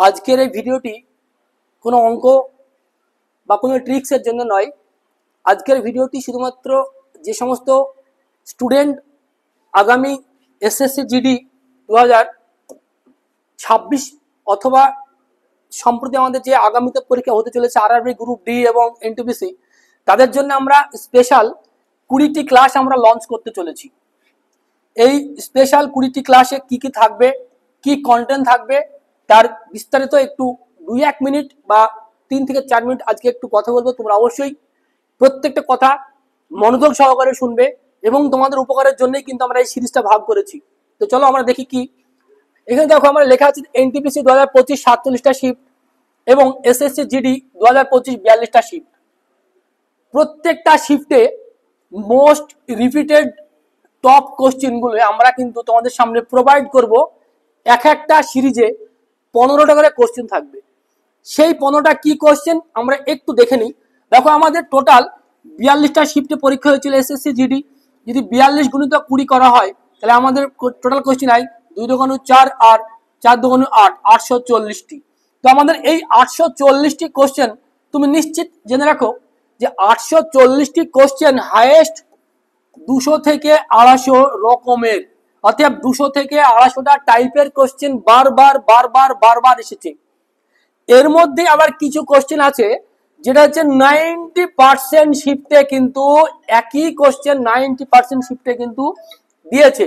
আজকের এই ভিডিওটি কোনো অঙ্ক বা কোনো ট্রিক্সের জন্য নয়। আজকের ভিডিওটি শুধুমাত্র যে সমস্ত স্টুডেন্ট আগামী এসএসসি জিডি 2026 অথবা সম্প্রতি আমাদের যে আগামীতে পরীক্ষা হতে চলেছে আরআরবি গ্রুপ ডি এবং এনটিপিসি, তাদের জন্য আমরা স্পেশাল 20টি ক্লাস আমরা লঞ্চ করতে চলেছি। এই স্পেশাল 20টি ক্লাসে কি কি থাকবে, কি কন্টেন্ট থাকবে, তার বিস্তারিত একটু 2-1 মিনিট বা 3 থেকে 4 মিনিট আজকে একটু কথা বলবো। তোমরা অবশ্যই প্রত্যেকটা কথা মনোযোগ সহকারে শুনবে এবং তোমাদের উপকারের জন্যই কিন্তু আমরা এই সিরিজটা ভাগ করেছি। তো চলো আমরা দেখি কি এখানে দেখো আমরা লেখা আছে এনটিপিসি 2025 47টা শিফট এবং এসএসসি জিডি 2025 42টা শিফট। প্রত্যেকটা শিফটে মোস্ট রিপিটেড টপ কোশ্চেনগুলো আমরা কিন্তু তোমাদের সামনে প্রোভাইড করব। এক একটা সিরিজে 15টা করে কোশ্চেন থাকবে। সেই 15টা কি কোশ্চেন আমরা একটু দেখে নিই। দেখো আমাদের টোটাল 42টা শিফটে পরীক্ষা হয়েছিল এসএসসি জিডি। যদি 42 গুণিত 20 করা হয় তাহলে আমাদের টোটাল কোশ্চেন হয় 2 দুগুণ 4 আর 4 দুগুণ 8, 840টি। তো আমাদের এই 840টি কোশ্চেন তুমি নিশ্চিত জেনে রাখো যে 840টি কোশ্চেন হাইয়েস্ট 200 থেকে 250 রকমের, অর্থাৎ 200 থেকে 250টা টাইপের কোশ্চেন বারবার এসেছে। এর মধ্যে আবার কিছু কোশ্চেন আছে যেটা হচ্ছে 90% শিফটে কিন্তু একই কোশ্চেন 90% শিফটে কিন্তু দিয়েছে।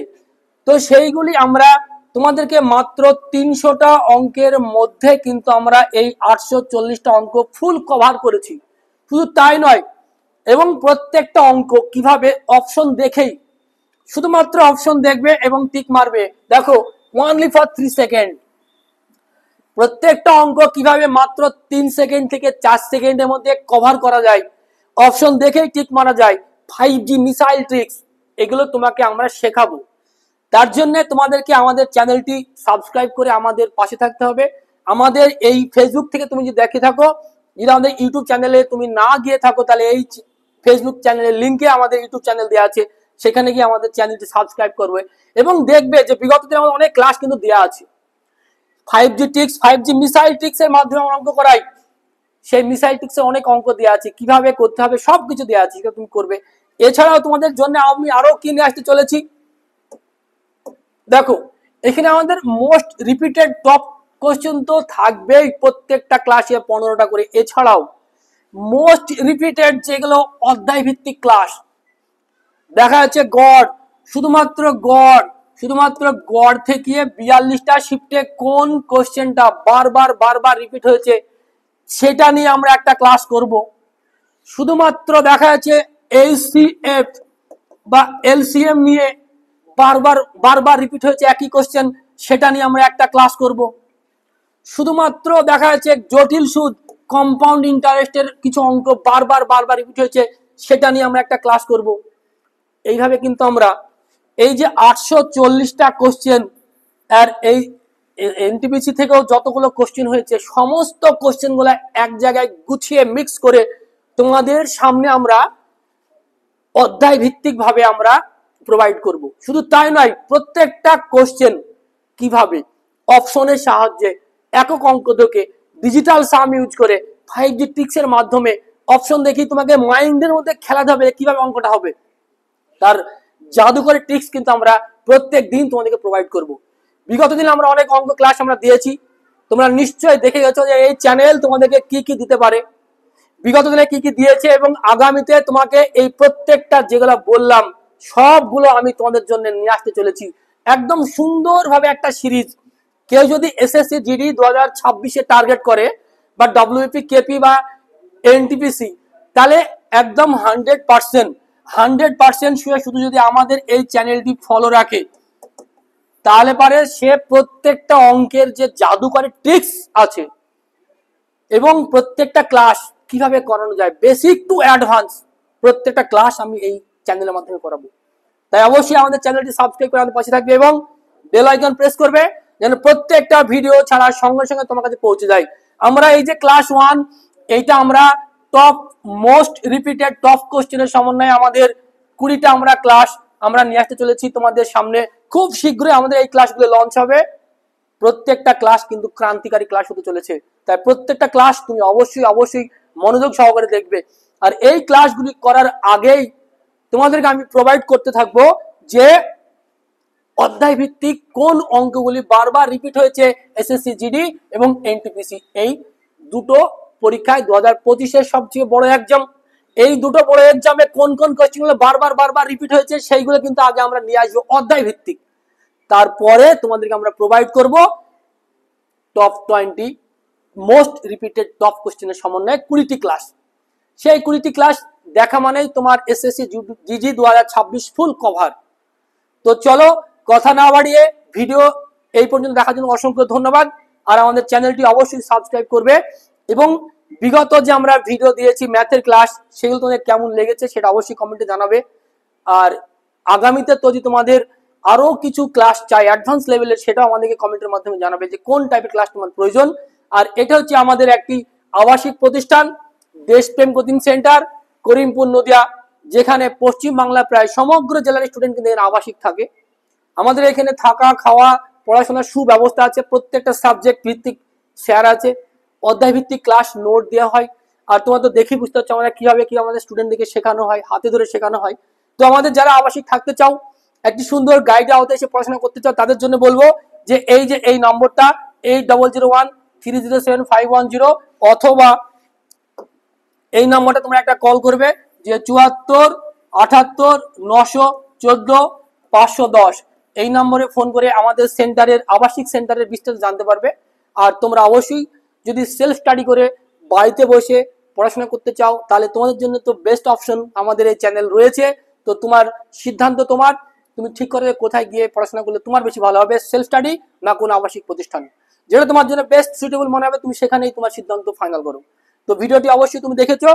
তো সেইগুলি আমরা তোমাদেরকে মাত্র 300টা অঙ্কের মধ্যে কিন্তু আমরা এই 840টা অঙ্ক ফুল কভার করেছি। শুধু তাই নয়, এবং প্রত্যেকটা অঙ্ক কিভাবে অপশন দেখেই শুধুমাত্র অপশন দেখবে এবং টিক মারবে। দেখো only for 3 সেকেন্ড। প্রত্যেকটা অঙ্ক কিভাবে মাত্র 3 সেকেন্ড থেকে 4 সেকেন্ডের মধ্যে কভার করা যায়, অপশন দেখেই টিক মারা যায়। 5G মিসাইল ট্রিক্স এগুলো তোমাকে আমরা শেখাবো। তার জন্য তোমাদেরকে আমাদের চ্যানেলটি সাবস্ক্রাইব করে আমাদের পাশে থাকতে হবে। আমাদের এই ফেসবুক থেকে তুমি যদি দেখে থাকো, যদি আমাদের ইউটিউব চ্যানেলে তুমি না গিয়ে থাকো তাহলে এই ফেসবুক চ্যানেলের লিঙ্কে আমাদের ইউটিউব চ্যানেল দেওয়া আছে, সেখানে গিয়ে আমাদের চ্যানেলটি সাবস্ক্রাইব করবে এবং দেখবে যে বিগত দিনে আমাদের অনেক ক্লাস কিন্তু দেওয়া আছে। 5G tricks, 5G missile tricks এর মাধ্যমে আমরা অঙ্ক করাই। সেই মিসাইল ট্রিক্সে অনেক অঙ্ক দেওয়া আছে, কিভাবে করতে হবে সবকিছু দেওয়া আছে, সেটা তুমি করবে। এছাড়াও তোমাদের জন্য আমি আরো কি নিয়ে আসতে চলেছি, দেখো এখানে আমাদের মোস্ট রিপিটেড টপ কোশ্চেন তো থাকবেই প্রত্যেকটা ক্লাসে 15টা করে। এছাড়াও মোস্ট রিপিটেড যেগুলো অধ্যায় ভিত্তিক ক্লাস দেখা যাচ্ছে গড়, শুধুমাত্র গড় থেকে 42টা শিফটে কোন কোশ্চেনটা বারবার রিপিট হয়েছে সেটা নিয়ে আমরা একটা ক্লাস করব। শুধুমাত্র দেখা যাচ্ছে এইচসিএফ বা এলসিএম নিয়ে বারবার রিপিট হয়েছে একই কোশ্চেন, সেটা নিয়ে আমরা একটা ক্লাস করব। শুধুমাত্র দেখা যাচ্ছে জটিল সুদ, কম্পাউন্ড ইন্টারেস্টের কিছু অঙ্ক বারবার রিপিট হয়েছে, সেটা নিয়ে আমরা একটা ক্লাস করব। এইভাবে কিন্তু আমরা এই যে 840টা কোশ্চেন আর এই এনটিপিসি থেকেও যতগুলো কোশ্চেন হয়েছে সমস্ত কোশ্চেনগুলো এক জায়গায় গুছিয়ে মিক্স করে তোমাদের সামনে আমরা অধ্যায় ভিত্তিক ভাবে আমরা প্রোভাইড করব। শুধু তাই নয়, প্রত্যেকটা কোশ্চেন কিভাবে অপশনের সাহায্যে একক অঙ্ক থেকে ডিজিটাল সাম ইউজ করে 5G ট্রিক্স এর মাধ্যমে অপশন দেখি তোমাকে মাইন্ডের মধ্যে খেলাতে হবে কিভাবে অঙ্কটা হবে, তার জাদুকরী ট্রিক্স কিন্তু আমরা প্রত্যেক দিন তোমাদেরকে প্রোভাইড করব। বিগত দিনে আমরা অনেক অঙ্ক ক্লাস আমরা দিয়েছি, তোমরা নিশ্চয়ই দেখে গেছো যে এই চ্যানেল তোমাদেরকে কি দিতে পারে, বিগত দিনে কি দিয়েছে এবং আগামীতে তোমাকে এই প্রত্যেকটা যেগুলো বললাম সবগুলো আমি তোমাদের জন্য নিয়ে আসতে চলেছি। একদম সুন্দরভাবে একটা সিরিজ। কেউ যদি এসএসসি জিডি 2026 টার্গেট করে বা ডব্লিউপি কেপি বা এনটিপিসি, তাহলে একদম 100% শুধু যদি আমাদের এই চ্যানেলটি ফলো রাখে তাহলে পারে সে প্রত্যেকটা অঙ্কের যে জাদুকরী ট্রিক্স আছে এবং প্রত্যেকটা ক্লাস কিভাবে করানো যায় বেসিক টু অ্যাডভান্স প্রত্যেকটা ক্লাস আমি এই চ্যানেলের মাধ্যমে করাবো। তাই অবশ্যই আমাদের চ্যানেলটি সাবস্ক্রাইব করে আমাদের পাশে থাকবে এবং বেল আইকন প্রেস করবে যেন প্রত্যেকটা ভিডিও ছাড়ার সঙ্গে সঙ্গে তোমার কাছে পৌঁছে যায়। আমরা এই যে ক্লাস 1 এইটা আমরা টপ মোস্ট রিপিটেড টপ কোশ্চেনের সমন্বয়ে আমাদের 20টা আমরা ক্লাস আমরা নিয়ে আসতে চলেছি তোমাদের সামনে। খুব শীঘ্রই আমাদের এই ক্লাসগুলো লঞ্চ হবে। প্রত্যেকটা ক্লাস কিন্তু ক্রান্তিকারী ক্লাস হতে চলেছে। তাই প্রত্যেকটা ক্লাস তুমি অবশ্যই অবশ্যই মনোযোগ সহকারে দেখবে। আর এই ক্লাসগুলি করার আগেই তোমাদেরকে আমি প্রোভাইড করতে থাকবো যে অধ্যায় ভিত্তিক কোন অঙ্কগুলি বারবার রিপিট হয়েছে এসএসসি জিডি এবং এনটিপিসি, এই দুটো পরীক্ষায় 2025-এর সবচেয়ে বড় এক্সাম। এই দুটো বড় এক্সামে কোন কোন কোশ্চেনগুলো বারবার রিপিট হয়েছে সেইগুলো কিন্তু আগে আমরা নিয়ে আসবো অধ্যায় ভিত্তিক। তারপরে তোমাদেরকে আমরা প্রোভাইড করব টপ 20 মোস্ট রিপিটেড টপ কোশ্চেনের সমন্বয়ে 20টি ক্লাস। সেই 20টি ক্লাস দেখা মানেই তোমার এসএসসি জিজি 2026 ফুল কভার। তো চলো কথা না বাড়িয়ে ভিডিও এই পর্যন্ত দেখার জন্য অসংখ্য ধন্যবাদ। আর আমাদের চ্যানেলটি অবশ্যই সাবস্ক্রাইব করবে এবং বিগত যে আমরা ভিডিও দিয়েছি ম্যাথের ক্লাস সেগুলো তোমাদের কেমন লেগেছে সেটা অবশ্যই কমেন্টে জানাবে। আর আগামীতে যদি তোমাদের আরো কিছু ক্লাস চাই অ্যাডভান্স লেভেলের, সেটাও আমাদেরকে কমেন্টের মাধ্যমে জানাবে যে কোন টাইপের ক্লাস তোমার প্রয়োজন। আর এটা হচ্ছে আমাদের একটি আবাসিক প্রতিষ্ঠান দেশপ্রেম কোচিং সেন্টার, করিমপুর নদিয়া, যেখানে পশ্চিম বাংলা প্রায় সমগ্র জেলার স্টুডেন্ট কিন্তু এখানে আবাসিক থাকে। আমাদের এখানে থাকা খাওয়া পড়াশোনার সুব্যবস্থা আছে, প্রত্যেকটা সাবজেক্ট ভিত্তিক স্যার আছে, অধ্যায় ভিত্তিক ক্লাস নোট দেওয়া হয়। আর তোমার তো দেখি বুঝতে হচ্ছে আমরা কিভাবে কি আমাদের স্টুডেন্টদেরকে শেখানো হয়, হাতে ধরে শেখানো হয়। তো আমাদের যারা আবাসিক থাকতে চাও, একটি সুন্দর গাইড আওতায় এসে পড়াশোনা করতে চাও, তাদের জন্য বলবো যে এই নম্বরটা 8001307510 অথবা এই নম্বরটা তোমরা একটা কল করবে যে 74 78 914 510, এই নম্বরে ফোন করে আমাদের সেন্টারের আবাসিক সেন্টারের বিস্তারিত জানতে পারবে। আর তোমরা অবশ্যই যদি সেলফ স্টাডি করে বাড়িতে বসে পড়াশোনা করতে চাও তাহলে তোমাদের জন্য তো বেস্ট অপশন আমাদের এই চ্যানেল রয়েছে। তো তোমার সিদ্ধান্ত তোমার, তুমি ঠিক করে কোথায় গিয়ে পড়াশোনা করলে তোমার বেশি ভালো হবে, সেলফ স্টাডি না কোনো আবাসিক প্রতিষ্ঠান, যেটা তোমার জন্য বেস্ট সুইটেবল মনে হবে তুমি সেখানেই তোমার সিদ্ধান্ত ফাইনাল করো। তো ভিডিওটি অবশ্যই তুমি দেখেছো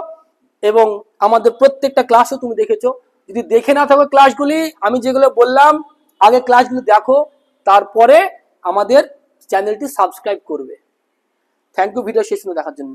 এবং আমাদের প্রত্যেকটা ক্লাসও তুমি দেখেছো। যদি দেখে না থাকো ক্লাসগুলি, আমি যেগুলো বললাম আগে ক্লাসগুলো দেখো, তারপরে আমাদের চ্যানেলটি সাবস্ক্রাইব করবে। থ্যাংক ইউ ভিডিও শেষ দেখার জন্য।